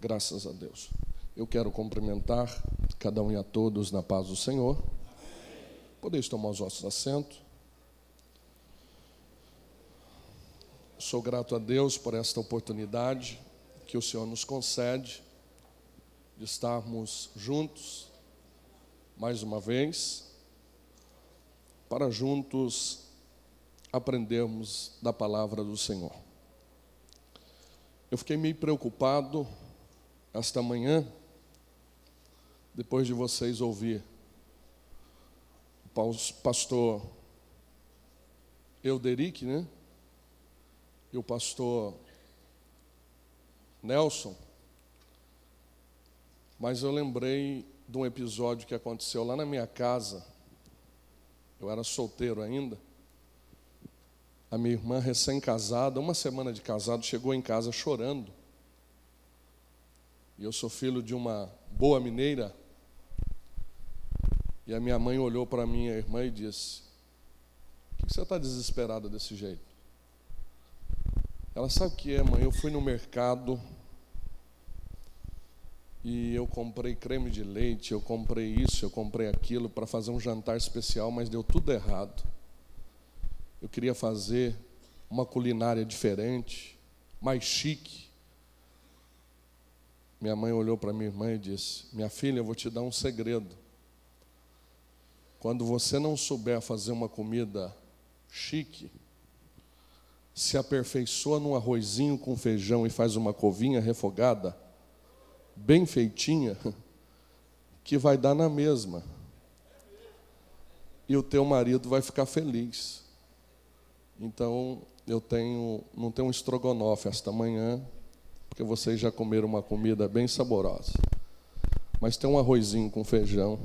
Graças a Deus. Eu quero cumprimentar cada um e a todos na paz do Senhor. Podeis tomar os vossos assentos. Sou grato a Deus por esta oportunidade que o Senhor nos concede de estarmos juntos mais uma vez, para juntos aprendermos da palavra do Senhor. Eu fiquei meio preocupado esta manhã, depois de vocês ouvir o pastor Euderic, e o pastor Nelson, mas eu lembrei de um episódio que aconteceu lá na minha casa. Eu era solteiro ainda. A minha irmã, recém-casada, 1 semana de casado, chegou em casa chorando. E eu sou filho de uma boa mineira. E a minha mãe olhou para a minha irmã e disse: "Por que você está desesperada desse jeito?" Ela: "Sabe o que é, mãe? Eu fui no mercado e eu comprei creme de leite, eu comprei isso, eu comprei aquilo para fazer um jantar especial, mas deu tudo errado. Eu queria fazer uma culinária diferente, mais chique." Minha mãe olhou para minha irmã e disse: "Minha filha, eu vou te dar um segredo. Quando você não souber fazer uma comida chique, se aperfeiçoa num arrozinho com feijão e faz uma covinha refogada, bem feitinha, que vai dar na mesma. E o teu marido vai ficar feliz. Então, não tenho um estrogonofe esta manhã, porque vocês já comeram uma comida bem saborosa. Mas tem um arrozinho com feijão."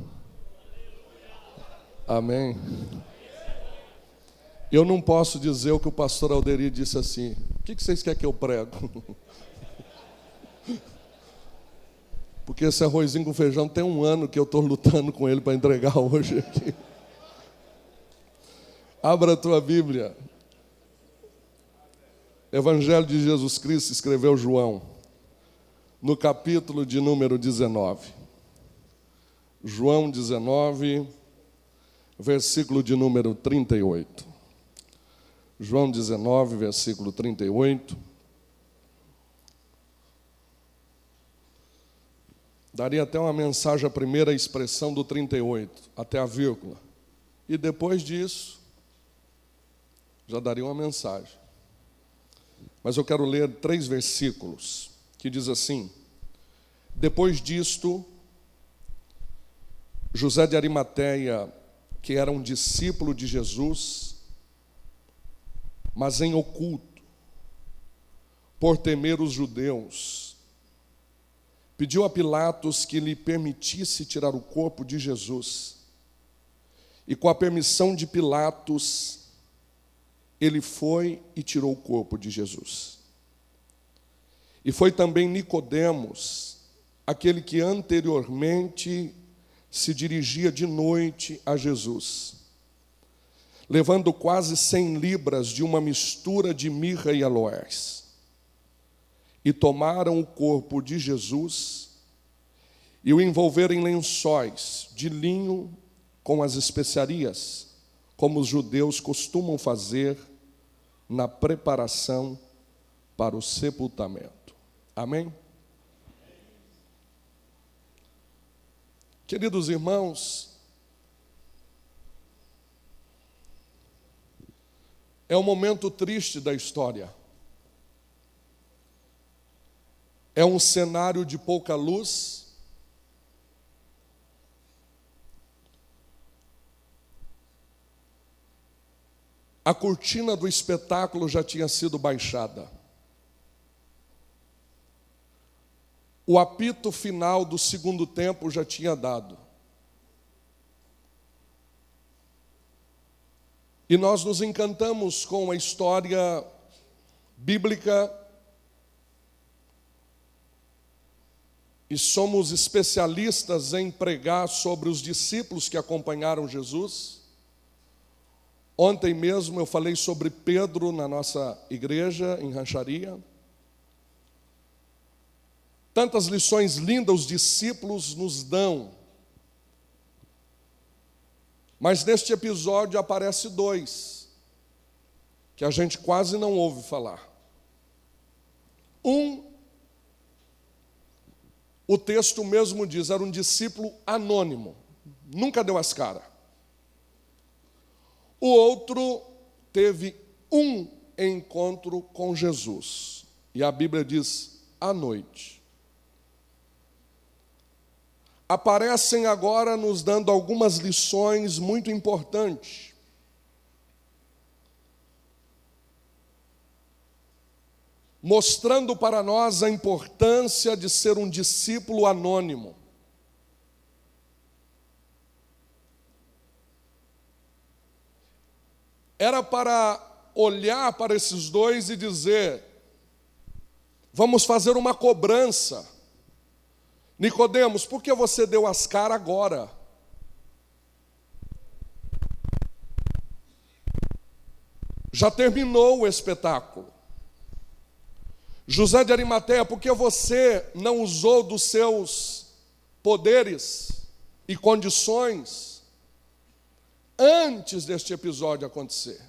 Amém? Eu não posso dizer o que o pastor Alderi disse assim: "O que vocês querem que eu prego?" Porque esse arrozinho com feijão tem 1 ano que eu estou lutando com ele para entregar hoje aqui. Abra a tua Bíblia. Evangelho de Jesus Cristo, escreveu João, no capítulo de número 19. João 19, versículo de número 38. João 19, versículo 38. Daria até uma mensagem, a primeira expressão do 38, até a vírgula. E depois disso, já daria uma mensagem. Mas eu quero ler 3 versículos, que diz assim: "Depois disto, José de Arimateia, que era um discípulo de Jesus, mas em oculto, por temer os judeus, pediu a Pilatos que lhe permitisse tirar o corpo de Jesus. E com a permissão de Pilatos, ele foi e tirou o corpo de Jesus. E foi também Nicodemos, aquele que anteriormente se dirigia de noite a Jesus, levando quase 100 libras de uma mistura de mirra e aloés. E tomaram o corpo de Jesus e o envolveram em lençóis de linho com as especiarias, como os judeus costumam fazer na preparação para o sepultamento." Amém? Queridos irmãos, é um momento triste da história. É um cenário de pouca luz. A cortina do espetáculo já tinha sido baixada. O apito final do segundo tempo já tinha dado. E nós nos encantamos com a história bíblica e somos especialistas em pregar sobre os discípulos que acompanharam Jesus. Ontem mesmo eu falei sobre Pedro na nossa igreja, em Rancharia. Tantas lições lindas os discípulos nos dão. Mas neste episódio aparece dois, que a gente quase não ouve falar. O texto mesmo diz, era um discípulo anônimo, nunca deu as caras. O outro teve um encontro com Jesus. E a Bíblia diz, à noite. Aparecem agora nos dando algumas lições muito importantes. Mostrando para nós a importância de ser um discípulo anônimo. Era para olhar para esses dois e dizer, vamos fazer uma cobrança. Nicodemos, por que você deu as caras agora? Já terminou o espetáculo. José de Arimateia, por que você não usou dos seus poderes e condições antes deste episódio acontecer?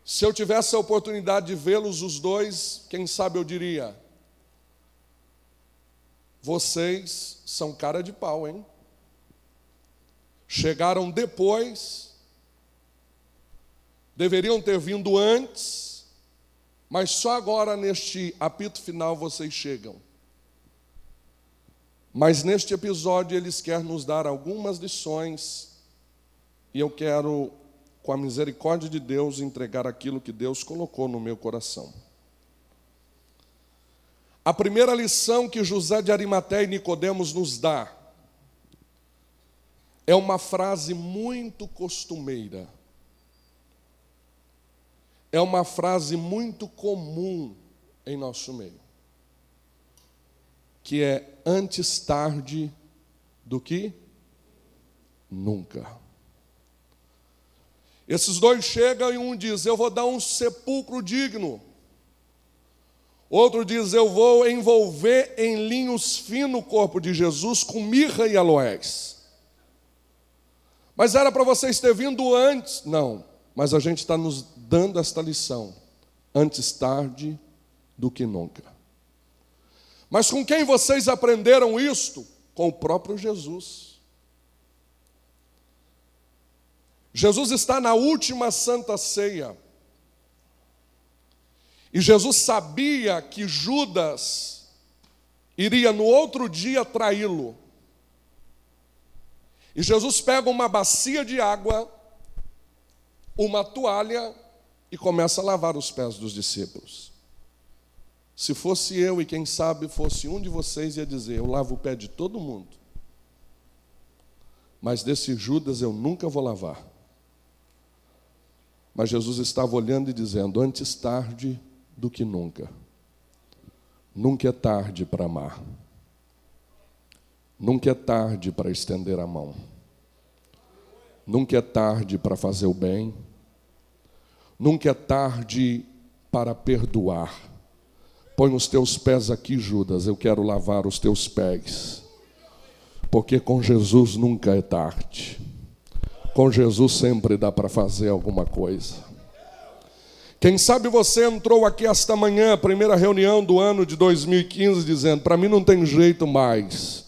Se eu tivesse a oportunidade de vê-los os dois, quem sabe eu diria, vocês são cara de pau, hein? Chegaram depois, deveriam ter vindo antes, mas só agora neste apito final vocês chegam. Mas neste episódio eles querem nos dar algumas lições e eu quero, com a misericórdia de Deus, entregar aquilo que Deus colocou no meu coração. A primeira lição que José de Arimateia e Nicodemos nos dá é uma frase muito costumeira. É uma frase muito comum em nosso meio. Que é antes tarde do que nunca. Esses dois chegam e um diz, eu vou dar um sepulcro digno. Outro diz, eu vou envolver em linhos finos o corpo de Jesus com mirra e aloés. Mas era para vocês terem vindo antes. Não, mas a gente está nos dando esta lição. Antes tarde do que nunca. Mas com quem vocês aprenderam isto? Com o próprio Jesus. Jesus está na última Santa Ceia. E Jesus sabia que Judas iria no outro dia traí-lo. E Jesus pega uma bacia de água, uma toalha e começa a lavar os pés dos discípulos. Se fosse eu e quem sabe fosse um de vocês, ia dizer, eu lavo o pé de todo mundo. Mas desse Judas eu nunca vou lavar. Mas Jesus estava olhando e dizendo, antes tarde do que nunca. Nunca é tarde para amar. Nunca é tarde para estender a mão. Nunca é tarde para fazer o bem. Nunca é tarde para perdoar. Põe os teus pés aqui, Judas, eu quero lavar os teus pés. Porque com Jesus nunca é tarde. Com Jesus sempre dá para fazer alguma coisa. Quem sabe você entrou aqui esta manhã, primeira reunião do ano de 2015, dizendo, para mim não tem jeito mais.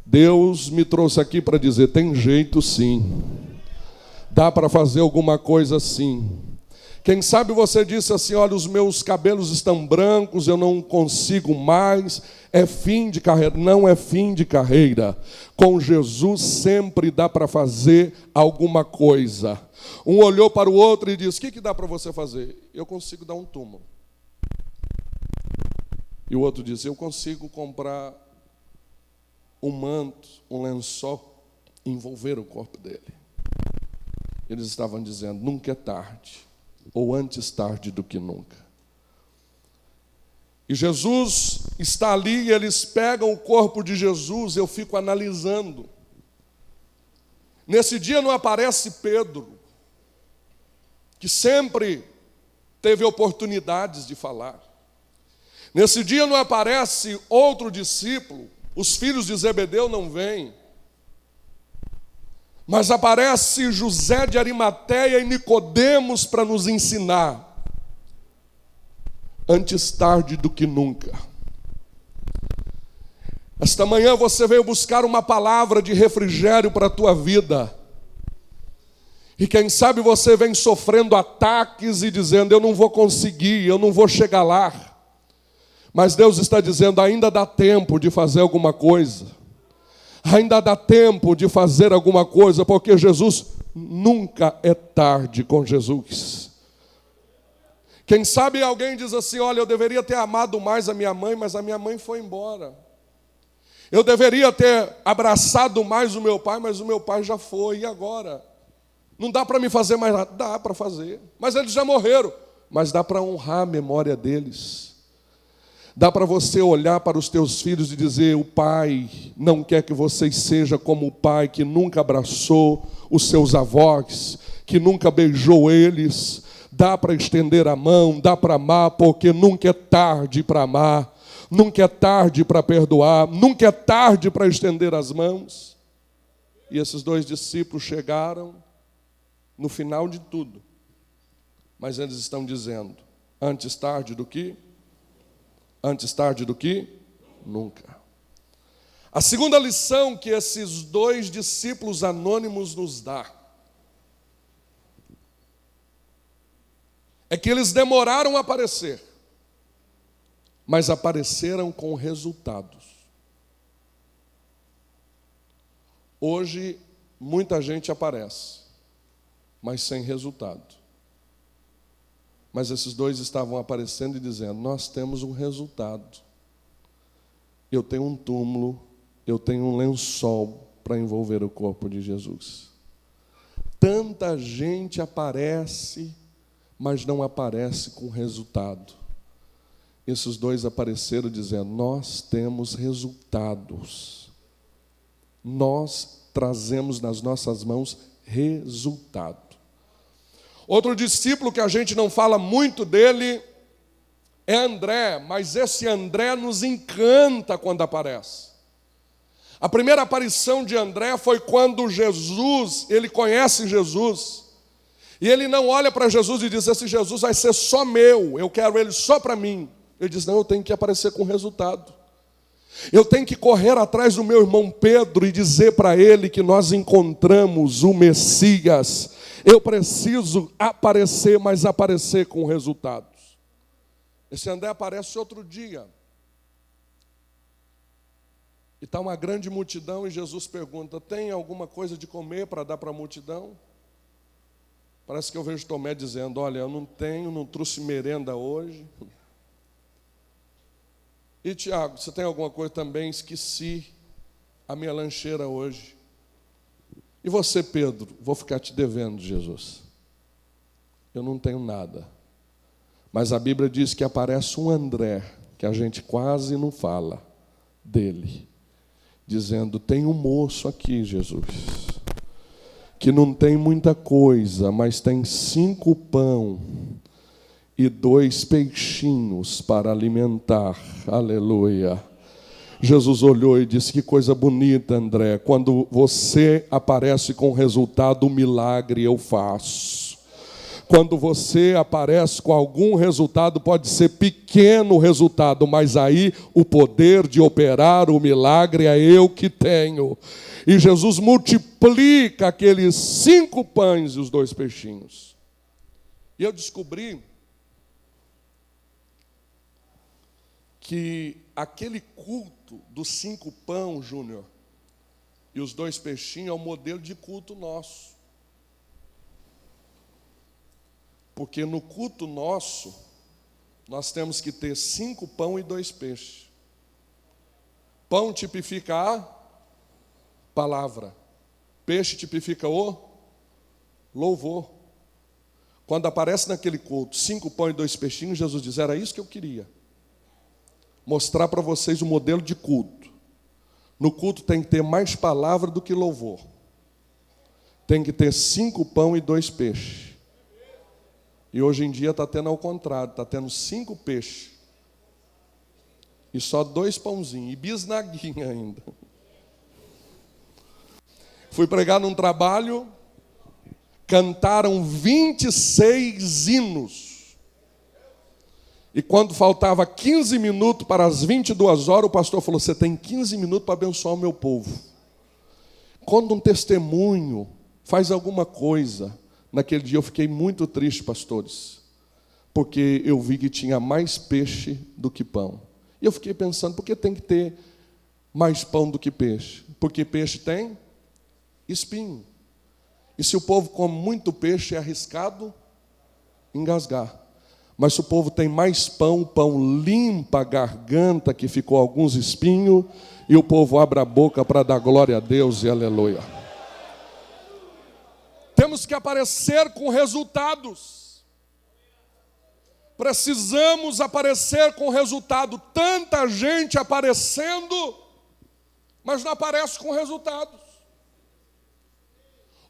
Deus me trouxe aqui para dizer, tem jeito sim. Dá para fazer alguma coisa sim. Quem sabe você disse assim, olha, os meus cabelos estão brancos, eu não consigo mais, é fim de carreira. Não é fim de carreira. Com Jesus sempre dá para fazer alguma coisa. Um olhou para o outro e disse, o que dá para você fazer? Eu consigo dar um túmulo. E o outro disse, eu consigo comprar um manto, um lençol, e envolver o corpo dele. Eles estavam dizendo, nunca é tarde. Ou antes tarde do que nunca. E Jesus está ali e eles pegam o corpo de Jesus, eu fico analisando. Nesse dia não aparece Pedro, que sempre teve oportunidades de falar. Nesse dia não aparece outro discípulo, os filhos de Zebedeu não vêm, mas aparece José de Arimateia e Nicodemos para nos ensinar, antes tarde do que nunca. Esta manhã você veio buscar uma palavra de refrigério para a tua vida. E quem sabe você vem sofrendo ataques e dizendo, eu não vou conseguir, eu não vou chegar lá. Mas Deus está dizendo, ainda dá tempo de fazer alguma coisa. Ainda dá tempo de fazer alguma coisa, porque Jesus nunca é tarde com Jesus. Quem sabe alguém diz assim, olha, eu deveria ter amado mais a minha mãe, mas a minha mãe foi embora. Eu deveria ter abraçado mais o meu pai, mas o meu pai já foi, e agora? Não dá para me fazer mais nada? Dá para fazer, mas eles já morreram. Mas dá para honrar a memória deles. Dá para você olhar para os teus filhos e dizer, o pai não quer que vocês sejam como o pai que nunca abraçou os seus avós, que nunca beijou eles. Dá para estender a mão, dá para amar, porque nunca é tarde para amar. Nunca é tarde para perdoar, nunca é tarde para estender as mãos. E esses dois discípulos chegaram no final de tudo. Mas eles estão dizendo, antes tarde do que? Antes tarde do que? Nunca. A segunda lição que esses dois discípulos anônimos nos dá é que eles demoraram a aparecer, mas apareceram com resultados. Hoje, muita gente aparece, mas sem resultado. Mas esses dois estavam aparecendo e dizendo, nós temos um resultado. Eu tenho um túmulo, eu tenho um lençol para envolver o corpo de Jesus. Tanta gente aparece, mas não aparece com resultado. Esses dois apareceram dizendo, nós temos resultados. Nós trazemos nas nossas mãos resultado. Outro discípulo que a gente não fala muito dele é André, mas esse André nos encanta quando aparece. A primeira aparição de André foi quando Jesus, ele conhece Jesus, e ele não olha para Jesus e diz, esse Jesus vai ser só meu, eu quero ele só para mim. Ele diz, não, eu tenho que aparecer com resultado. Eu tenho que correr atrás do meu irmão Pedro e dizer para ele que nós encontramos o Messias. Eu preciso aparecer, mas aparecer com resultados. Esse André aparece outro dia. E está uma grande multidão e Jesus pergunta, tem alguma coisa de comer para dar para a multidão? Parece que eu vejo Tomé dizendo, olha, eu não tenho, não trouxe merenda hoje. E Tiago, você tem alguma coisa também? Esqueci a minha lancheira hoje. E você, Pedro? Vou ficar te devendo, Jesus. Eu não tenho nada. Mas a Bíblia diz que aparece um André, que a gente quase não fala dele, dizendo, tem um moço aqui, Jesus, que não tem muita coisa, mas tem 5 pão e 2 peixinhos para alimentar. Aleluia. Jesus olhou e disse, que coisa bonita, André. Quando você aparece com resultado, o milagre eu faço. Quando você aparece com algum resultado, pode ser pequeno o resultado, mas aí o poder de operar o milagre é eu que tenho. E Jesus multiplica aqueles 5 pães e os 2 peixinhos. E eu descobri que aquele culto dos 5 pão, Júnior, e os 2 peixinhos é o modelo de culto nosso. Porque no culto nosso, nós temos que ter 5 pão e 2 peixes. Pão tipifica a palavra. Peixe tipifica o louvor. Quando aparece naquele culto 5 pão e 2 peixinhos, Jesus diz, era isso que eu queria. Mostrar para vocês o modelo de culto. No culto tem que ter mais palavra do que louvor. Tem que ter 5 pão e 2 peixes. E hoje em dia está tendo ao contrário, está tendo 5 peixes E só 2 pãozinhos, e bisnaguinha ainda. Fui pregar num trabalho, cantaram 26 hinos. E quando faltava 15 minutos para as 22 horas, o pastor falou: você tem 15 minutos para abençoar o meu povo. Quando um testemunho faz alguma coisa, naquele dia eu fiquei muito triste, pastores, porque eu vi que tinha mais peixe do que pão. E eu fiquei pensando, por que tem que ter mais pão do que peixe? Porque peixe tem espinho. E se o povo come muito peixe, é arriscado engasgar. Mas se o povo tem mais pão, o pão limpa a garganta, que ficou alguns espinhos, e o povo abre a boca para dar glória a Deus e aleluia. Temos que aparecer com resultados. Precisamos aparecer com resultado. Tanta gente aparecendo, mas não aparece com resultados.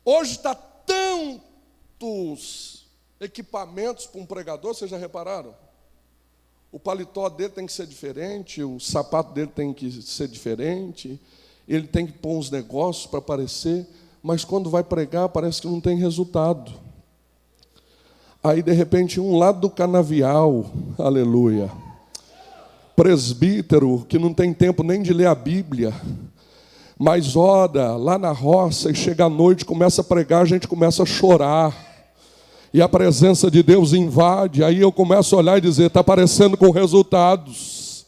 Hoje está tantos equipamentos para um pregador, vocês já repararam? O paletó dele tem que ser diferente, o sapato dele tem que ser diferente, ele tem que pôr uns negócios para aparecer, mas quando vai pregar parece que não tem resultado. Aí de repente um lá do canavial, aleluia, presbítero que não tem tempo nem de ler a Bíblia, mas ora lá na roça e chega à noite, começa a pregar, a gente começa a chorar. E a presença de Deus invade. Aí eu começo a olhar e dizer: está aparecendo com resultados.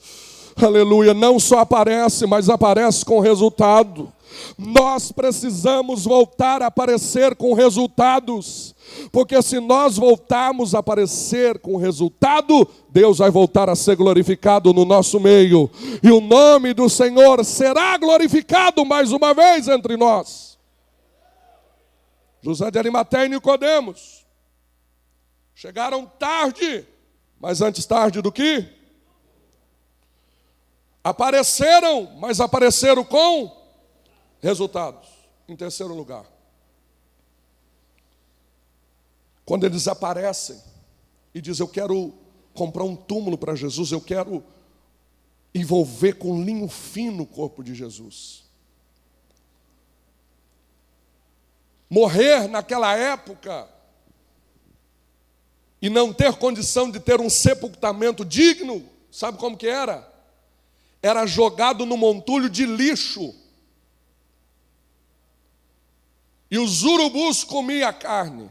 Aleluia, não só aparece, mas aparece com resultado. Nós precisamos voltar a aparecer com resultados. Porque se nós voltarmos a aparecer com resultado, Deus vai voltar a ser glorificado no nosso meio. E o nome do Senhor será glorificado mais uma vez entre nós. José de Arimateia e Nicodemos chegaram tarde, mas antes tarde do que? Apareceram, mas apareceram com resultados. Em terceiro lugar, quando eles aparecem e dizem: eu quero comprar um túmulo para Jesus, eu quero envolver com linho fino o corpo de Jesus. Morrer naquela época e não ter condição de ter um sepultamento digno, sabe como que era? Era jogado no montulho de lixo. E os urubus comiam a carne.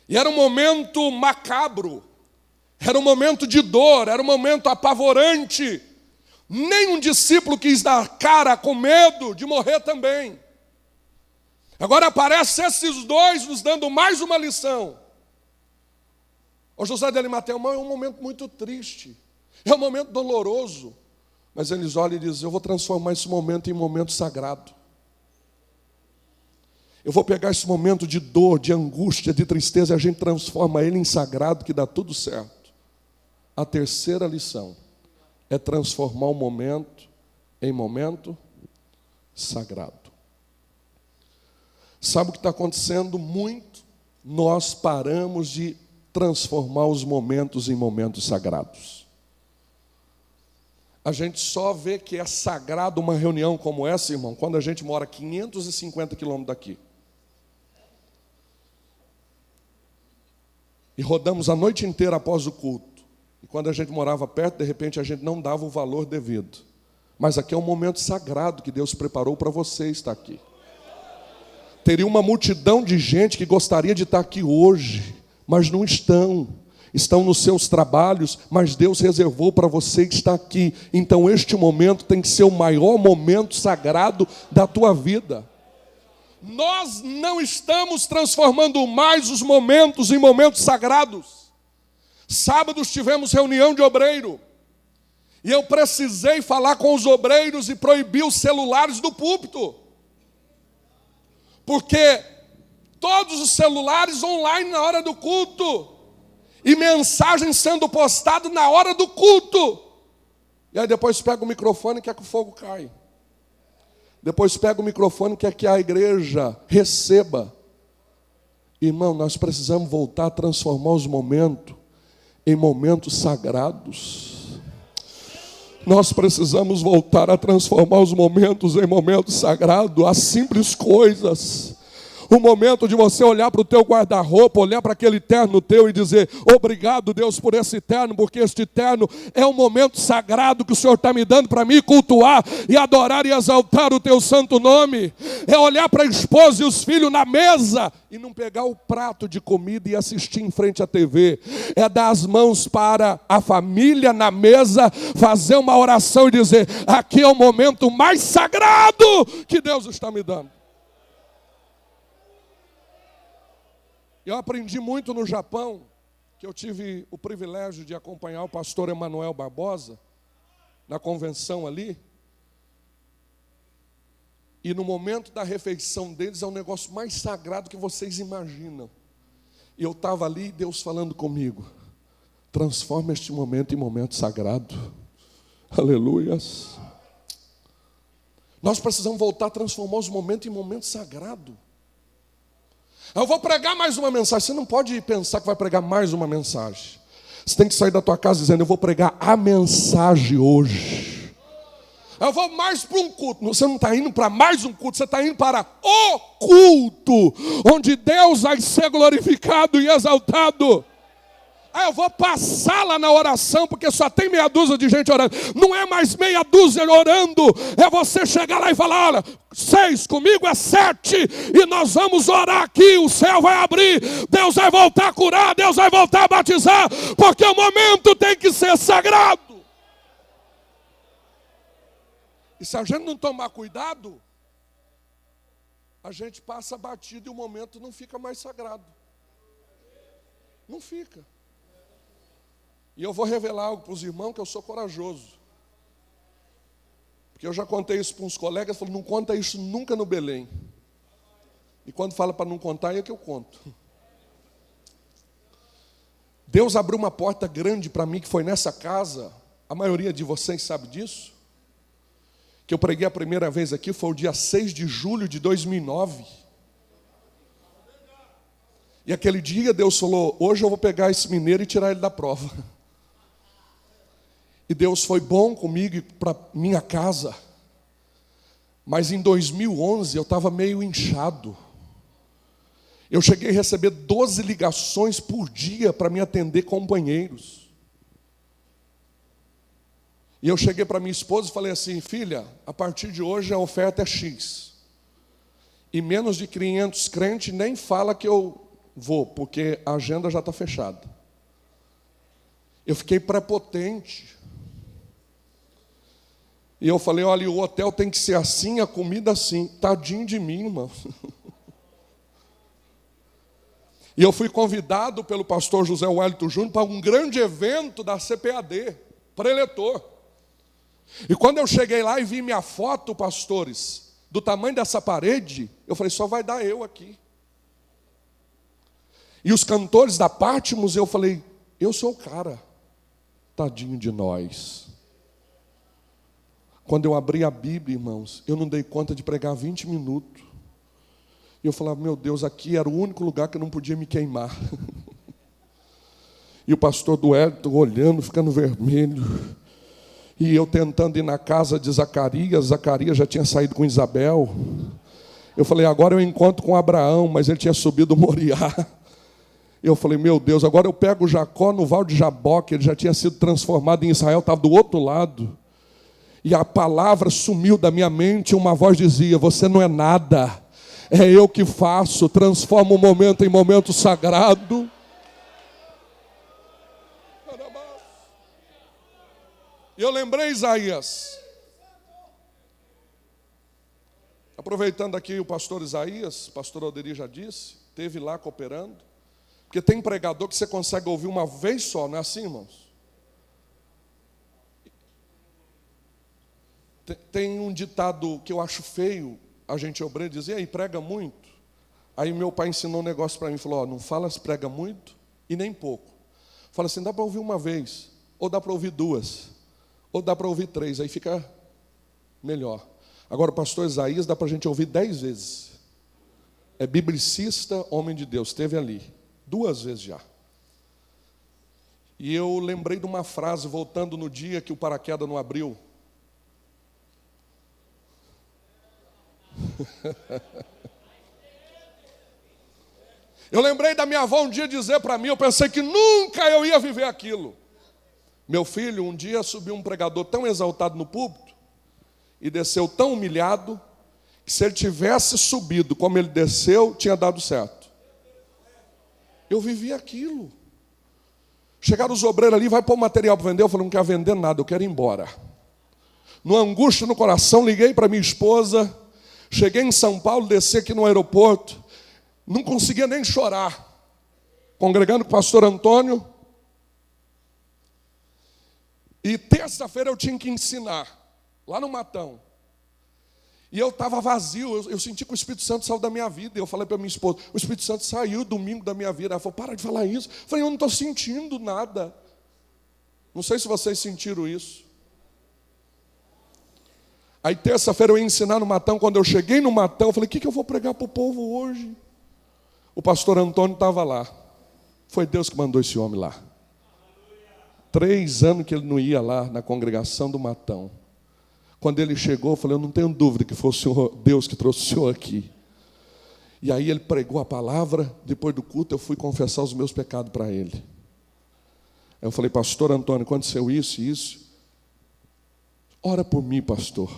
E era um momento macabro, era um momento de dor, era um momento apavorante. Nenhum discípulo quis dar cara com medo de morrer também. Agora aparecem esses dois nos dando mais uma lição. O José de Arimateia, é um momento muito triste, é um momento doloroso. Mas eles olham e dizem: eu vou transformar esse momento em momento sagrado. Eu vou pegar esse momento de dor, de angústia, de tristeza, e a gente transforma ele em sagrado, que dá tudo certo. A terceira lição é transformar o momento em momento sagrado. Sabe o que está acontecendo? Muito. Nós paramos de transformar os momentos em momentos sagrados. A gente só vê que é sagrado uma reunião como essa, irmão, quando a gente mora a 550 quilômetros daqui. E rodamos a noite inteira após o culto. E quando a gente morava perto, de repente a gente não dava o valor devido. Mas aqui é um momento sagrado que Deus preparou para você estar aqui. Teria uma multidão de gente que gostaria de estar aqui hoje, mas não estão. Estão nos seus trabalhos, mas Deus reservou para você que está aqui. Então este momento tem que ser o maior momento sagrado da tua vida. Nós não estamos transformando mais os momentos em momentos sagrados. Sábado tivemos reunião de obreiro. E eu precisei falar com os obreiros e proibir os celulares do púlpito. Porque todos os celulares online na hora do culto. E mensagens sendo postadas na hora do culto. E aí depois pega o microfone e quer que o fogo caia. Depois pega o microfone e quer que a igreja receba. Irmão, nós precisamos voltar a transformar os momentos em momentos sagrados. Nós precisamos voltar a transformar os momentos em momentos sagrados, as simples coisas. O momento de você olhar para o teu guarda-roupa, olhar para aquele terno teu e dizer: obrigado, Deus, por esse terno, porque este terno é um momento sagrado que o Senhor está me dando para mim cultuar e adorar e exaltar o teu santo nome. É olhar para a esposa e os filhos na mesa e não pegar o prato de comida e assistir em frente à TV. É dar as mãos para a família na mesa, fazer uma oração e dizer: aqui é o momento mais sagrado que Deus está me dando. Eu aprendi muito no Japão, que eu tive o privilégio de acompanhar o pastor Emanuel Barbosa, na convenção ali. E no momento da refeição deles é o negócio mais sagrado que vocês imaginam. E eu estava ali e Deus falando comigo: transforma este momento em momento sagrado. Aleluias. Nós precisamos voltar a transformar os momentos em momento sagrado. Eu vou pregar mais uma mensagem. Você não pode pensar que vai pregar mais uma mensagem. Você tem que sair da tua casa dizendo: eu vou pregar a mensagem hoje. Eu vou mais para um culto. Você não está indo para mais um culto, você está indo para o culto, onde Deus vai ser glorificado e exaltado. Eu vou passar lá na oração, porque só tem meia dúzia de gente orando. Não é mais meia dúzia orando, é você chegar lá e falar: olha, 6 comigo é 7, e nós vamos orar aqui, o céu vai abrir, Deus vai voltar a curar, Deus vai voltar a batizar, porque o momento tem que ser sagrado. E se a gente não tomar cuidado, a gente passa batido e o momento não fica mais sagrado. Não fica. E eu vou revelar algo para os irmãos, que eu sou corajoso. Porque eu já contei isso para uns colegas, falaram: não conta isso nunca no Belém. E quando fala para não contar, é que eu conto. Deus abriu uma porta grande para mim, que foi nessa casa. A maioria de vocês sabe disso. Que eu preguei a primeira vez aqui, foi o dia 6 de julho de 2009. E aquele dia Deus falou: hoje eu vou pegar esse mineiro e tirar ele da prova. E Deus foi bom comigo e para minha casa. Mas em 2011 eu estava meio inchado. Eu cheguei a receber 12 ligações por dia para me atender companheiros. E eu cheguei para minha esposa e falei assim: filha, a partir de hoje a oferta é X. E menos de 500 crentes nem fala que eu vou, porque a agenda já está fechada. Eu fiquei prepotente. E eu falei: olha, o hotel tem que ser assim, a comida assim. Tadinho de mim, irmão. E eu fui convidado pelo pastor José Wellington Júnior para um grande evento da CPAD, preletor. E quando eu cheguei lá e vi minha foto, pastores, do tamanho dessa parede, eu falei: só vai dar eu aqui. E os cantores da Patmos, eu falei: eu sou o cara. Tadinho de nós. Quando eu abri a Bíblia, irmãos, eu não dei conta de pregar 20 minutos. E eu falava: meu Deus, aqui era o único lugar que eu não podia me queimar. E o pastor do Wellington olhando, ficando vermelho. E eu tentando ir na casa de Zacarias. Zacarias já tinha saído com Isabel. Eu falei: agora eu encontro com Abraão, mas ele tinha subido Moriá. Eu falei: meu Deus, agora eu pego Jacó no Val de Jaboque, ele já tinha sido transformado em Israel, estava do outro lado. E a palavra sumiu da minha mente, e uma voz dizia: você não é nada, é eu que faço, transformo o momento em momento sagrado. E eu lembrei Isaías. Aproveitando aqui o pastor Isaías, o pastor Alderi já disse, esteve lá cooperando. Porque tem pregador que você consegue ouvir uma vez só, não é assim, irmãos? Tem um ditado que eu acho feio, a gente obreiro dizia: aí, prega muito. Aí meu pai ensinou um negócio para mim, falou: não fala se prega muito e nem pouco. Fala assim: dá para ouvir uma vez, ou dá para ouvir 2, ou dá para ouvir 3, aí fica melhor. Agora o pastor Isaías dá para a gente ouvir 10 vezes. É biblicista, homem de Deus, esteve ali 2 vezes já. E eu lembrei de uma frase, voltando no dia que o paraquedas não abriu. Eu lembrei da minha avó um dia dizer para mim, eu pensei que nunca eu ia viver aquilo. Meu filho, um dia subiu um pregador tão exaltado no púlpito e desceu tão humilhado, que se ele tivesse subido como ele desceu, tinha dado certo. Eu vivi aquilo. Chegaram os obreiros ali, vai pôr material para vender. Eu falei, não quero vender nada, eu quero ir embora. Numa angústia no coração, liguei para minha esposa. Cheguei em São Paulo, desci aqui no aeroporto. Não conseguia nem chorar. Congregando com o pastor Antônio. E terça-feira eu tinha que ensinar, lá no Matão. E eu estava vazio, eu senti que o Espírito Santo saiu da minha vida. Eu falei para minha esposa, o Espírito Santo saiu domingo da minha vida. Ela falou, para de falar isso. Eu falei, eu não estou sentindo nada. Não sei se vocês sentiram isso. Aí terça-feira eu ia ensinar no Matão. Quando eu cheguei no Matão, eu falei, o que eu vou pregar para o povo hoje? O pastor Antônio estava lá. Foi Deus que mandou esse homem lá. 3 anos que ele não ia lá na congregação do Matão. Quando ele chegou, eu falei, eu não tenho dúvida que foi o Senhor, Deus que trouxe o Senhor aqui. E aí ele pregou a palavra, depois do culto eu fui confessar os meus pecados para ele. Aí eu falei, pastor Antônio, aconteceu isso e isso. Ora por mim, pastor.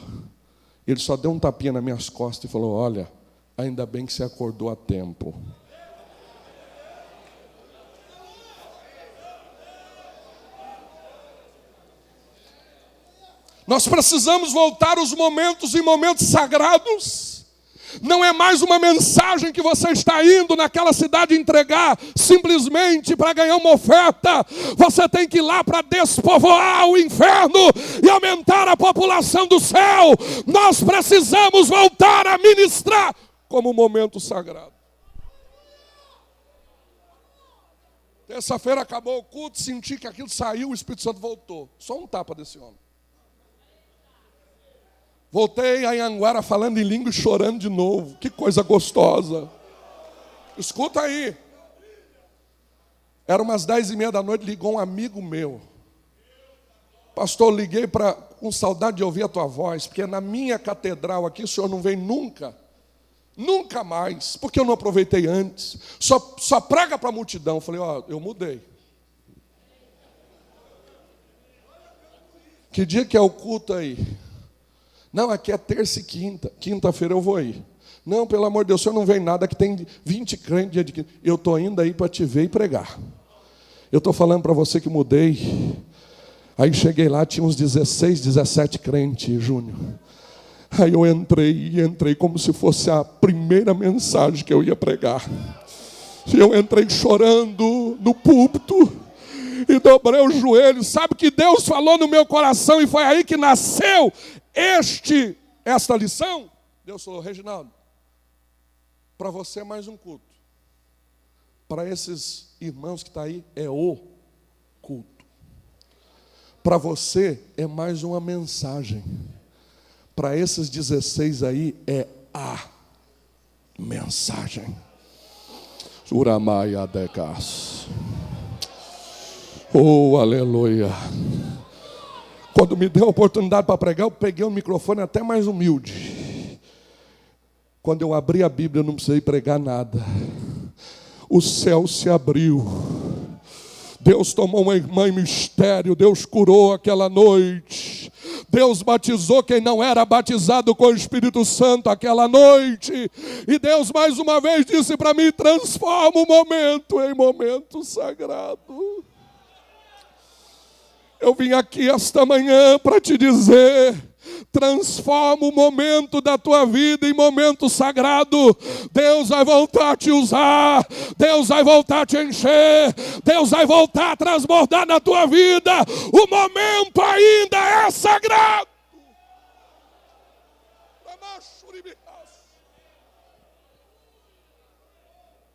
Ele só deu um tapinha nas minhas costas e falou, olha, ainda bem que você acordou a tempo. Nós precisamos voltar aos momentos e momentos sagrados. Não é mais uma mensagem que você está indo naquela cidade entregar simplesmente para ganhar uma oferta. Você tem que ir lá para despovoar o inferno e aumentar a população do céu. Nós precisamos voltar a ministrar como um momento sagrado. Terça-feira acabou o culto, senti que aquilo saiu, o Espírito Santo voltou. Só um tapa desse homem. Voltei a Anhanguera falando em língua e chorando de novo. Que coisa gostosa. Escuta aí. Era umas 10h30 da noite, ligou um amigo meu. Pastor, liguei com saudade de ouvir a tua voz, porque na minha catedral aqui o senhor não vem nunca. Nunca mais. Porque eu não aproveitei antes. Só prega para a multidão. Eu falei, eu mudei. Que dia que é o culto aí? Não, aqui é terça e quinta. Quinta-feira eu vou ir. Não, pelo amor de Deus, o senhor não vem nada, que tem 20 crentes dia de quinta. Eu estou indo aí para te ver e pregar. Eu estou falando para você que mudei. Aí cheguei lá, tinha uns 16, 17 crentes, Júnior. Aí eu entrei como se fosse a primeira mensagem que eu ia pregar. Eu entrei chorando no púlpito e dobrei os joelhos. Sabe que Deus falou no meu coração e foi aí que nasceu esta lição? Deus falou, Reginaldo, para você é mais um culto. Para esses irmãos que estão aí, é o culto. Para você é mais uma mensagem. Para esses 16 aí, é a mensagem. Uramaya Dekas. Oh, aleluia. Quando me deu a oportunidade para pregar, eu peguei um microfone até mais humilde. Quando eu abri a Bíblia, eu não precisei pregar nada. O céu se abriu. Deus tomou uma irmã em mistério. Deus curou aquela noite. Deus batizou quem não era batizado com o Espírito Santo aquela noite. E Deus mais uma vez disse para mim, transforma o momento em momento sagrado. Eu vim aqui esta manhã para te dizer, transforma o momento da tua vida em momento sagrado. Deus vai voltar a te usar, Deus vai voltar a te encher, Deus vai voltar a transbordar na tua vida. O momento ainda é sagrado.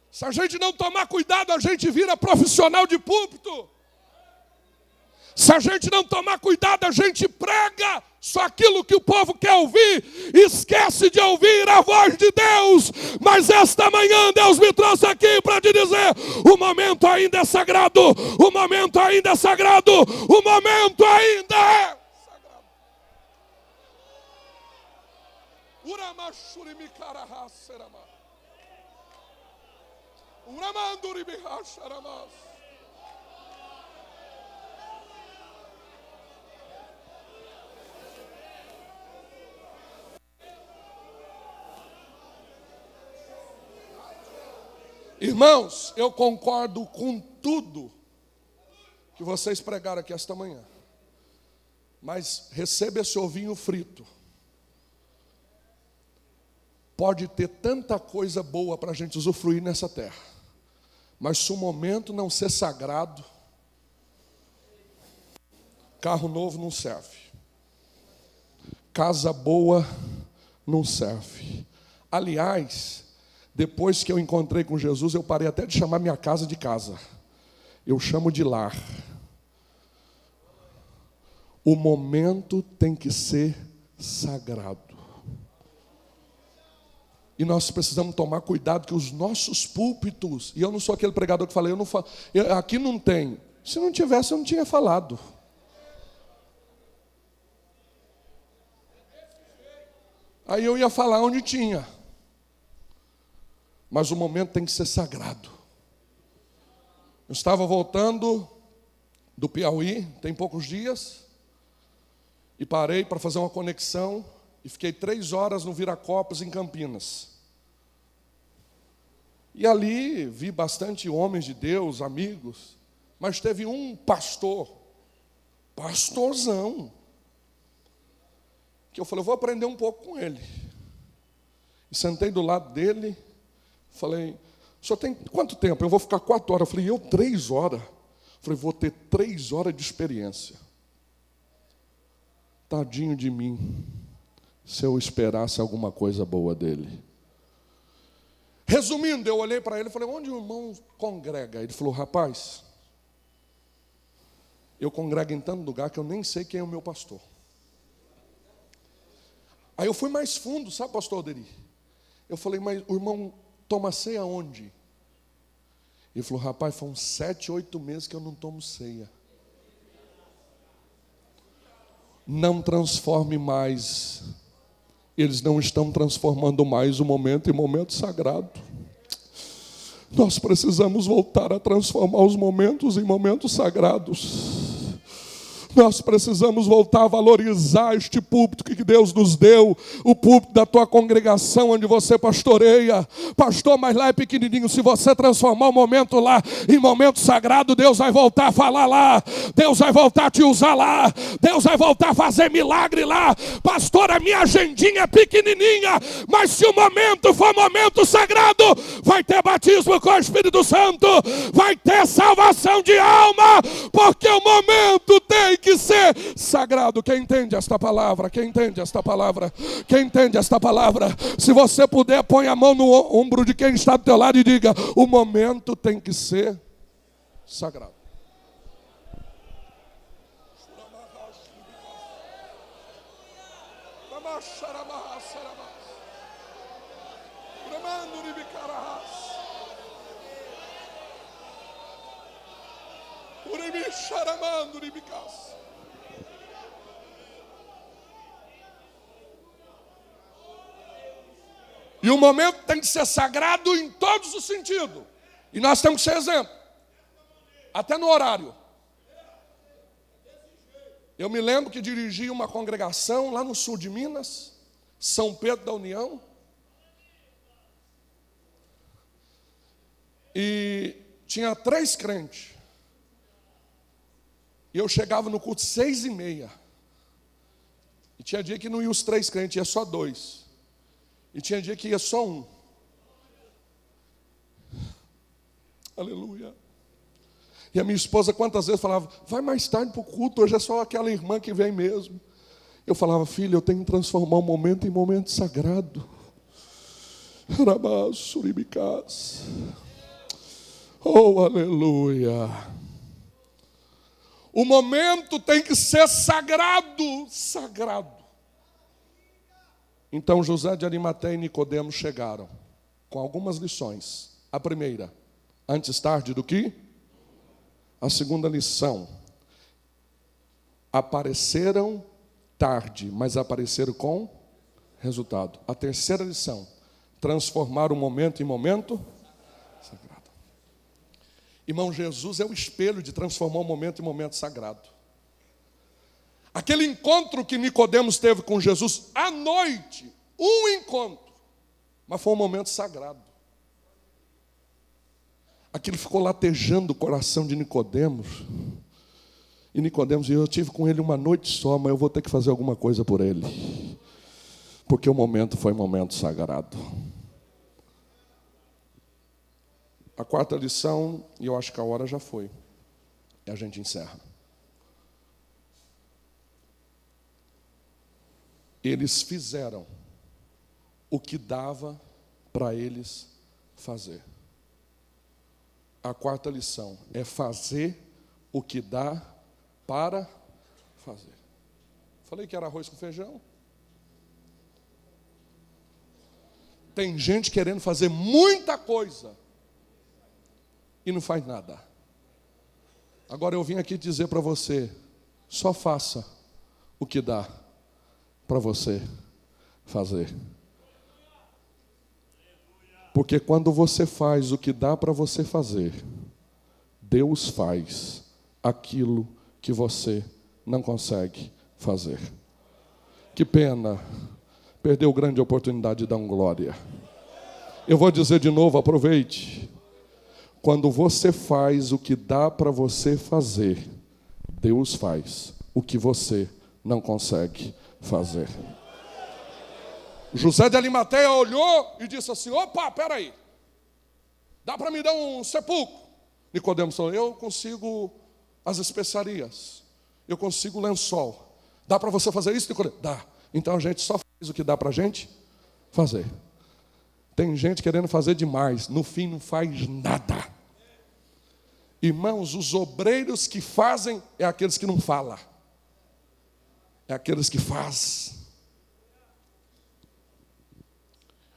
Se a gente não tomar cuidado, a gente vira profissional de púlpito. Se a gente não tomar cuidado, a gente prega só aquilo que o povo quer ouvir, esquece de ouvir a voz de Deus. Mas esta manhã Deus me trouxe aqui para te dizer, o momento ainda é sagrado, o momento ainda é sagrado, o momento ainda é sagrado. Irmãos, eu concordo com tudo que vocês pregaram aqui esta manhã. Mas receba esse ovinho frito. Pode ter tanta coisa boa para a gente usufruir nessa terra. Mas se o momento não ser sagrado, carro novo não serve. Casa boa não serve. Aliás, depois que eu encontrei com Jesus, eu parei até de chamar minha casa de casa. Eu chamo de lar. O momento tem que ser sagrado. E nós precisamos tomar cuidado que os nossos púlpitos, e eu não sou aquele pregador que falei, aqui não tem. Se não tivesse, eu não tinha falado. Aí eu ia falar onde tinha. Mas o momento tem que ser sagrado. Eu estava voltando do Piauí, tem poucos dias, e parei para fazer uma conexão, e fiquei 3 horas no Viracopos, em Campinas. E ali vi bastante homens de Deus, amigos, mas teve um pastorzão, que eu falei, eu vou aprender um pouco com ele. E sentei do lado dele, falei, o senhor tem quanto tempo? Eu vou ficar 4 horas. Eu falei, eu 3 horas? Eu falei, vou ter 3 horas de experiência. Tadinho de mim, se eu esperasse alguma coisa boa dele. Resumindo, eu olhei para ele e falei, onde o irmão congrega? Ele falou, rapaz, eu congrego em tanto lugar que eu nem sei quem é o meu pastor. Aí eu fui mais fundo, sabe, pastor Alderi? Eu falei, mas o irmão toma ceia aonde? Ele falou, rapaz, faz uns 7, 8 meses que eu não tomo ceia. Não transforme mais. Eles não estão transformando mais o momento em momento sagrado. Nós precisamos voltar a transformar os momentos em momentos sagrados. Nós precisamos voltar a valorizar este púlpito que Deus nos deu, o púlpito da tua congregação, onde você pastoreia. Pastor, mas lá é pequenininho. Se você transformar o momento lá em momento sagrado, Deus vai voltar a falar lá. Deus vai voltar a te usar lá. Deus vai voltar a fazer milagre lá. Pastor, a minha agendinha é pequenininha, mas se o momento for momento sagrado, vai ter batismo com o Espírito Santo, vai ter salvação de alma, porque o momento tem que ser sagrado. Quem entende esta palavra? Quem entende esta palavra? Quem entende esta palavra? Se você puder, põe a mão no ombro de quem está do teu lado e diga, o momento tem que ser sagrado. E o momento tem que ser sagrado em todos os sentidos. E nós temos que ser exemplo. Até no horário. Eu me lembro que dirigi uma congregação lá no sul de Minas, São Pedro da União. E tinha 3 crentes. E eu chegava no culto 6h30. E tinha dia que não ia os 3 crentes, ia só 2. E tinha dia que ia só 1. Aleluia. E a minha esposa quantas vezes falava, vai mais tarde para o culto, hoje é só aquela irmã que vem mesmo. Eu falava, filha, eu tenho que transformar o momento em momento sagrado. Oh, aleluia. O momento tem que ser sagrado, sagrado. Então José de Arimateia e Nicodemos chegaram com algumas lições. A primeira, antes tarde do que? A segunda lição, apareceram tarde, mas apareceram com resultado. A terceira lição, transformar o momento em momento sagrado. Irmão, Jesus é o espelho de transformar o momento em momento sagrado. Aquele encontro que Nicodemos teve com Jesus à noite, um encontro, mas foi um momento sagrado. Aquilo ficou latejando o coração de Nicodemos. E Nicodemos, eu tive com ele uma noite só, mas eu vou ter que fazer alguma coisa por ele. Porque o momento foi um momento sagrado. A quarta lição, e eu acho que a hora já foi, e a gente encerra. Eles fizeram o que dava para eles fazer. A quarta lição é fazer o que dá para fazer. Falei que era arroz com feijão. Tem gente querendo fazer muita coisa e não faz nada. Agora eu vim aqui dizer para você, só faça o que dá para você fazer. Porque quando você faz o que dá para você fazer, Deus faz aquilo que você não consegue fazer. Que pena, perdeu grande oportunidade de dar um glória. Eu vou dizer de novo, aproveite. Quando você faz o que dá para você fazer, Deus faz o que você não consegue fazer. José de Arimateia olhou e disse assim, opa, peraí, dá para me dar um sepulcro? Nicodemos falou, eu consigo as especiarias, eu consigo o lençol. Dá para você fazer isso, Nicodemos? Dá. Então a gente só faz o que dá para a gente fazer. Tem gente querendo fazer demais, no fim não faz nada. Irmãos, os obreiros que fazem é aqueles que não falam. É aqueles que fazem.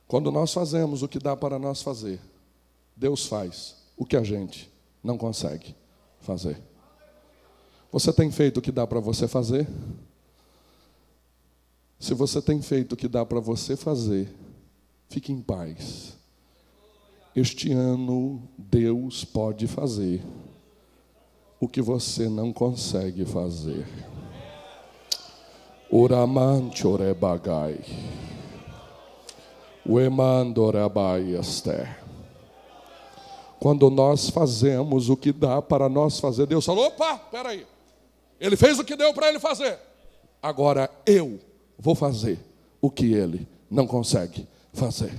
Quando nós fazemos o que dá para nós fazer, Deus faz o que a gente não consegue fazer. Você tem feito o que dá para você fazer? Se você tem feito o que dá para você fazer, fique em paz. Este ano, Deus pode fazer o que você não consegue fazer. Oramante orebagai. Quando nós fazemos o que dá para nós fazer, Deus falou, opa, peraí. Ele fez o que deu para ele fazer. Agora eu vou fazer o que ele não consegue fazer.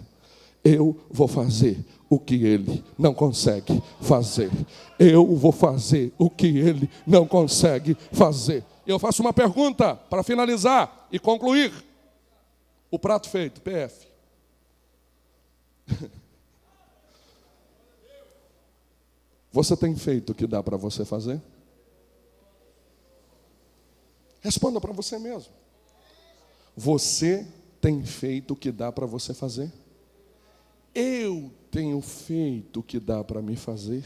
Eu vou fazer o que ele não consegue fazer. Eu vou fazer o que ele não consegue fazer. Eu faço uma pergunta para finalizar e concluir. O prato feito, PF. Você tem feito o que dá para você fazer? Responda para você mesmo. Você tem feito o que dá para você fazer? Eu tenho feito o que dá para me fazer?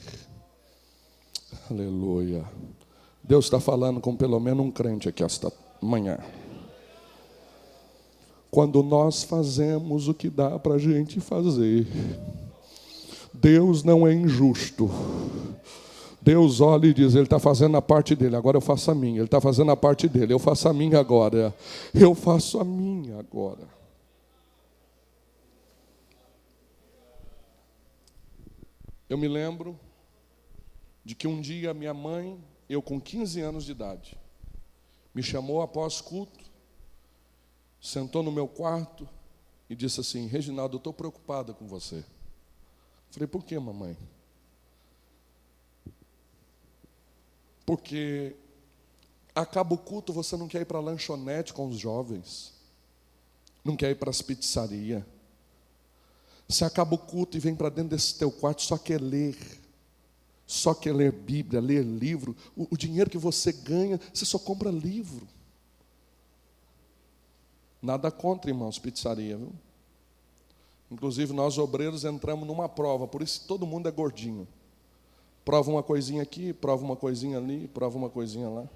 Aleluia. Deus está falando com pelo menos um crente aqui esta manhã. Quando nós fazemos o que dá para a gente fazer, Deus não é injusto. Deus olha e diz, ele está fazendo a parte dele, agora eu faço a minha. Ele está fazendo a parte dele, eu faço a minha agora. Eu faço a minha agora. Eu me lembro de que um dia minha mãe, eu com 15 anos de idade, me chamou após culto, sentou no meu quarto e disse assim, Reginaldo, eu estou preocupada com você. Falei, por que, mamãe? Porque acaba o culto, você não quer ir para a lanchonete com os jovens, não quer ir para as pizzarias. Você acaba o culto e vem para dentro desse teu quarto, só quer ler Bíblia, ler livro. O dinheiro que você ganha, você só compra livro. Nada contra, irmãos, pizzaria, viu? Inclusive, nós obreiros entramos numa prova, por isso todo mundo é gordinho. Prova uma coisinha aqui, prova uma coisinha ali, prova uma coisinha lá.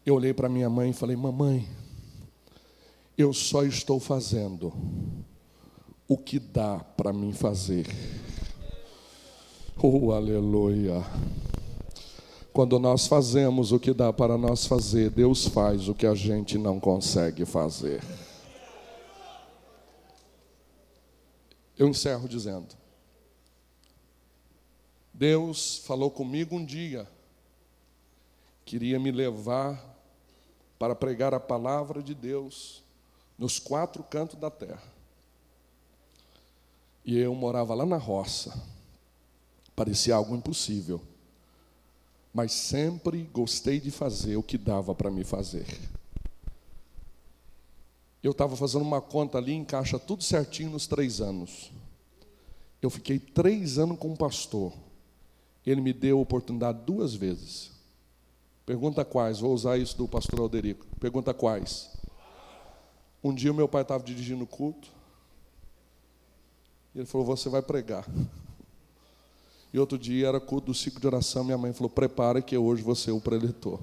Eu olhei para minha mãe e falei: mamãe, eu só estou fazendo o que dá para mim fazer. Oh, aleluia. Quando nós fazemos o que dá para nós fazer, Deus faz o que a gente não consegue fazer. Eu encerro dizendo: Deus falou comigo um dia, queria me levar para pregar a palavra de Deus nos 4 cantos da terra. E eu morava lá na roça. Parecia algo impossível. Mas sempre gostei de fazer o que dava para me fazer. Eu estava fazendo uma conta ali, encaixa tudo certinho nos 3 anos. Eu fiquei 3 anos com um pastor. Ele me deu a oportunidade 2 vezes. Pergunta quais, vou usar isso do pastor Alderico. Pergunta quais. Um dia o meu pai estava dirigindo o culto. E ele falou: você vai pregar. E outro dia era culto do ciclo de oração. Minha mãe falou: prepara que hoje você é o preletor.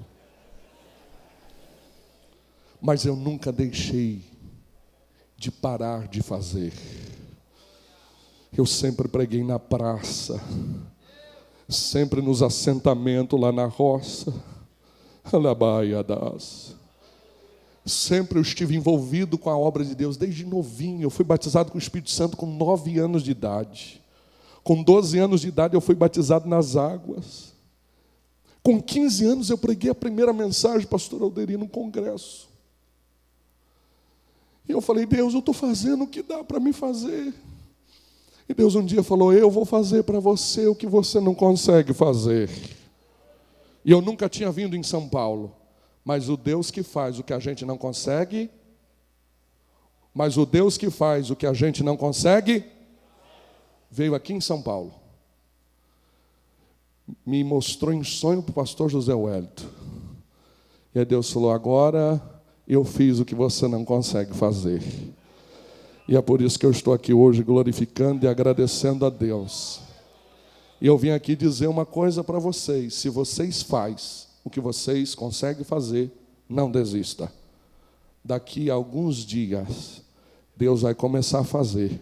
Mas eu nunca deixei de parar de fazer. Eu sempre preguei na praça, sempre nos assentamentos lá na roça. Sempre eu estive envolvido com a obra de Deus desde novinho. Eu fui batizado com o Espírito Santo com 9 anos de idade. Com 12 anos de idade eu fui batizado nas águas. Com 15 anos eu preguei a primeira mensagem, pastor Alderino, no congresso. E eu falei: Deus, eu estou fazendo o que dá para me fazer. E Deus um dia falou: eu vou fazer para você o que você não consegue fazer. E eu nunca tinha vindo em São Paulo. Mas o Deus que faz o que a gente não consegue, veio aqui em São Paulo. Me mostrou em sonho para o pastor José Wellington. E aí Deus falou: agora eu fiz o que você não consegue fazer. E é por isso que eu estou aqui hoje glorificando e agradecendo a Deus. E eu vim aqui dizer uma coisa para vocês: se vocês fazem o que vocês conseguem fazer, não desista. Daqui a alguns dias, Deus vai começar a fazer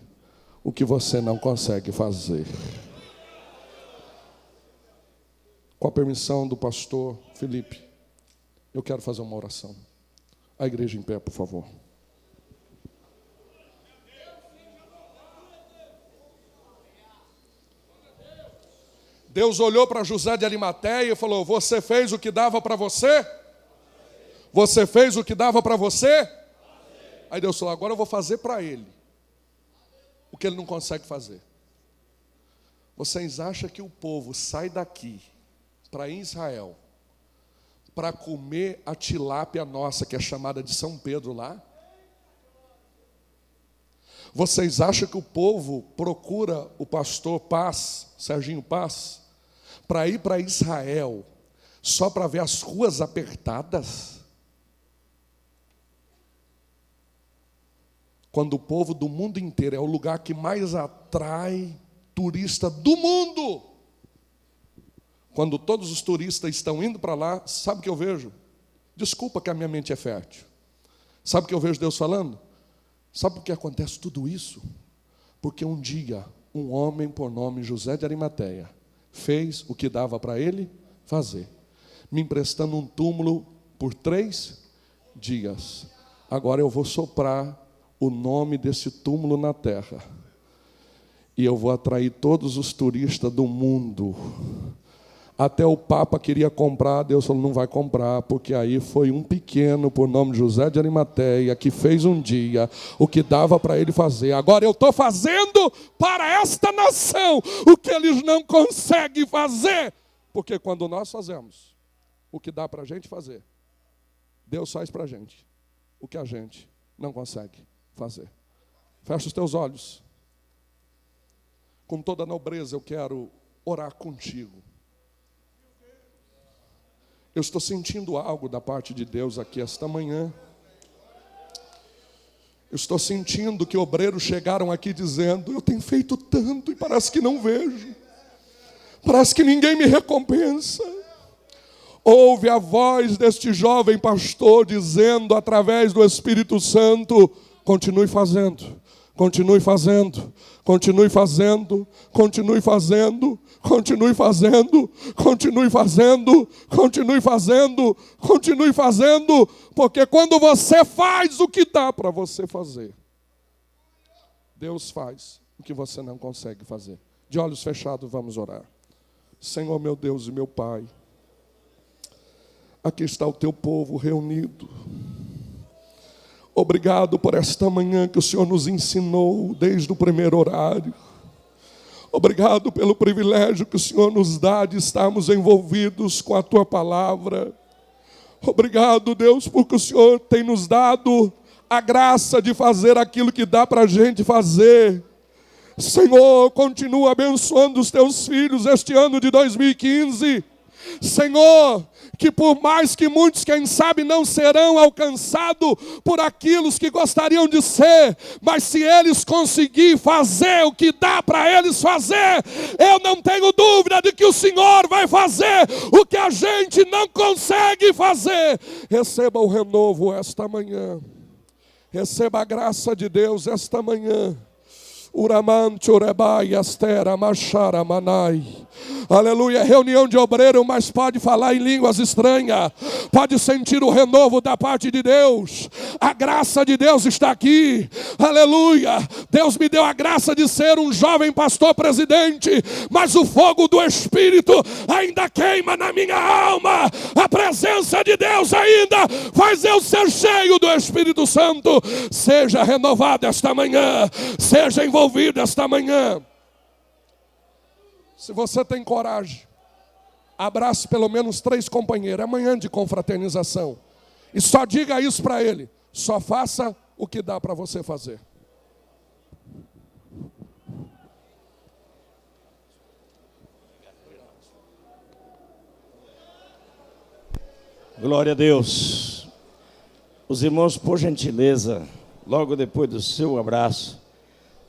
o que você não consegue fazer. Com a permissão do pastor Felipe, eu quero fazer uma oração. A igreja em pé, por favor. Deus olhou para José de Arimateia e falou: você fez o que dava para você? Você fez o que dava para você? Aí Deus falou: agora eu vou fazer para ele o que ele não consegue fazer. Vocês acham que o povo sai daqui para Israel para comer a tilápia nossa, que é chamada de São Pedro lá? Vocês acham que o povo procura o pastor Paz, Serginho Paz, para ir para Israel só para ver as ruas apertadas? Quando o povo do mundo inteiro, é o lugar que mais atrai turista do mundo. Quando todos os turistas estão indo para lá, sabe o que eu vejo? Desculpa que a minha mente é fértil. Sabe o que eu vejo Deus falando? Sabe por que acontece tudo isso? Porque um dia, um homem por nome José de Arimateia fez o que dava para ele fazer, me emprestando um túmulo por 3 dias. Agora eu vou soprar o nome desse túmulo na terra, e eu vou atrair todos os turistas do mundo. Até o Papa queria comprar, Deus falou: não vai comprar, porque aí foi um pequeno por nome de José de Arimateia que fez um dia o que dava para ele fazer. Agora eu estou fazendo para esta nação o que eles não conseguem fazer. Porque quando nós fazemos o que dá para a gente fazer, Deus faz para a gente o que a gente não consegue fazer. Fecha os teus olhos. Com toda a nobreza eu quero orar contigo. Eu estou sentindo algo da parte de Deus aqui esta manhã. estou sentindo que obreiros chegaram aqui dizendo: eu tenho feito tanto e parece que não vejo. Parece que ninguém me recompensa. Ouve a voz deste jovem pastor dizendo através do Espírito Santo: continue fazendo, continue fazendo, continue fazendo, continue fazendo, continue fazendo, continue fazendo, continue fazendo, continue fazendo, porque quando você faz o que dá para você fazer, Deus faz o que você não consegue fazer. De olhos fechados, vamos orar. Senhor, meu Deus e meu Pai, aqui está o teu povo reunido. Obrigado por esta manhã que o Senhor nos ensinou desde o primeiro horário. Obrigado pelo privilégio que o Senhor nos dá de estarmos envolvidos com a tua palavra. Obrigado, Deus, porque o Senhor tem nos dado a graça de fazer aquilo que dá para a gente fazer. Senhor, continua abençoando os teus filhos este ano de 2015. Senhor, que por mais que muitos, quem sabe, não serão alcançados por aquilo que gostariam de ser, mas se eles conseguirem fazer o que dá para eles fazer, eu não tenho dúvida de que o Senhor vai fazer o que a gente não consegue fazer. Receba o renovo esta manhã. Receba a graça de Deus esta manhã. Uramanti urebai astera machara manai. Aleluia, reunião de obreiro, mas pode falar em línguas estranhas, pode sentir o renovo da parte de Deus. A graça de Deus está aqui. Aleluia, Deus me deu a graça de ser um jovem pastor presidente, mas o fogo do Espírito ainda queima na minha alma. A presença de Deus ainda faz eu ser cheio do Espírito Santo. Seja renovado esta manhã, seja envolvido esta manhã. Se você tem coragem, abrace pelo menos 3 companheiros. É manhã de confraternização. E só diga isso para ele: só faça o que dá para você fazer. Glória a Deus. Os irmãos, por gentileza, logo depois do seu abraço,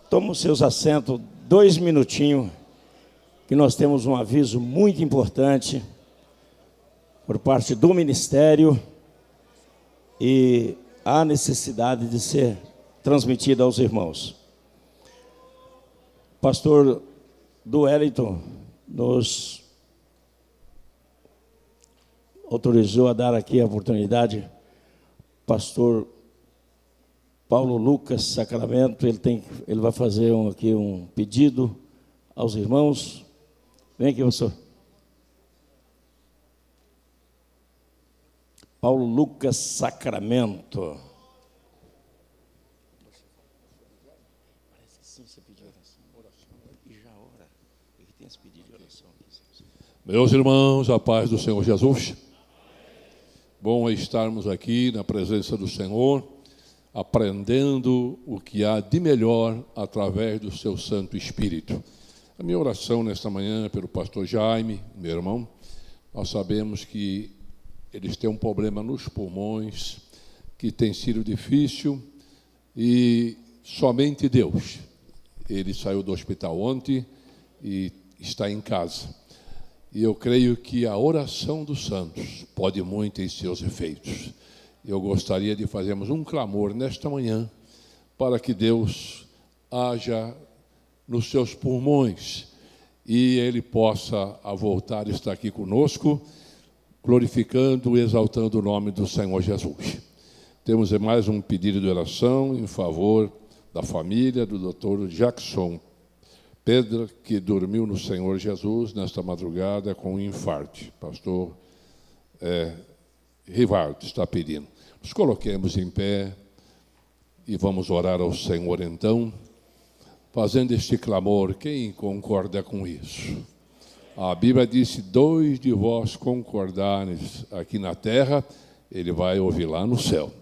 tomem os seus assentos 2 minutinhos, que nós temos um aviso muito importante por parte do ministério e há necessidade de ser transmitido aos irmãos. Pastor do Wellington nos autorizou a dar aqui a oportunidade. Pastor Paulo Lucas Sacramento, ele vai fazer aqui um pedido aos irmãos. Vem aqui, pastor. Paulo Lucas Sacramento. Parece que sim, você pediu oração. E já ora. Ele tem esse pedido de oração. Meus irmãos, a paz do Senhor Jesus. Bom é estarmos aqui na presença do Senhor, aprendendo o que há de melhor através do seu Santo Espírito. A minha oração nesta manhã é pelo pastor Jaime, meu irmão. Nós sabemos que eles têm um problema nos pulmões, que tem sido difícil, e somente Deus. Ele saiu do hospital ontem e está em casa. E eu creio que a oração dos santos pode muito em seus efeitos. Eu gostaria de fazermos um clamor nesta manhã, para que Deus haja nos seus pulmões, e Ele possa, a voltar, estar aqui conosco, glorificando e exaltando o nome do Senhor Jesus. Temos mais um pedido de oração em favor da família do doutor Jackson Pedro, que dormiu no Senhor Jesus nesta madrugada com um infarto. Pastor Rivaldo está pedindo. Nos coloquemos em pé e vamos orar ao Senhor então, fazendo este clamor. Quem concorda com isso? A Bíblia diz: se 2 de vós concordarem aqui na terra, Ele vai ouvir lá no céu.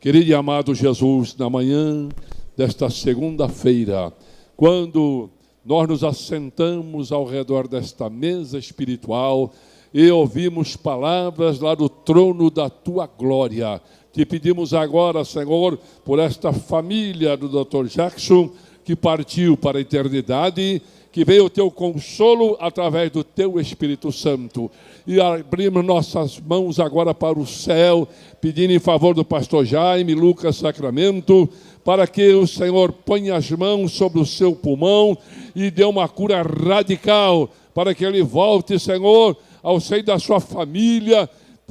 Querido e amado Jesus, na manhã desta segunda-feira, quando nós nos assentamos ao redor desta mesa espiritual e ouvimos palavras lá do trono da Tua glória, Te pedimos agora, Senhor, por esta família do Dr. Jackson, que partiu para a eternidade, que veio o teu consolo através do teu Espírito Santo. E abrimos nossas mãos agora para o céu, pedindo em favor do pastor Jaime Lucas Sacramento, para que o Senhor ponha as mãos sobre o seu pulmão e dê uma cura radical, para que ele volte, Senhor, ao seio da sua família,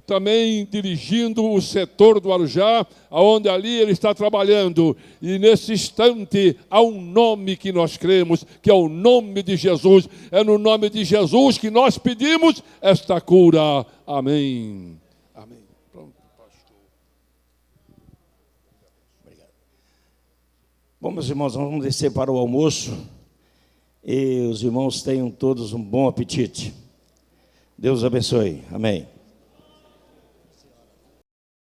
também dirigindo o setor do Arujá, onde ali ele está trabalhando. E nesse instante há um nome que nós cremos, que é o nome de Jesus. É no nome de Jesus que nós pedimos esta cura. Amém. Amém. Pronto, pastor. Obrigado. Bom, meus irmãos, vamos descer para o almoço. E os irmãos tenham todos um bom apetite. Deus abençoe. Amém.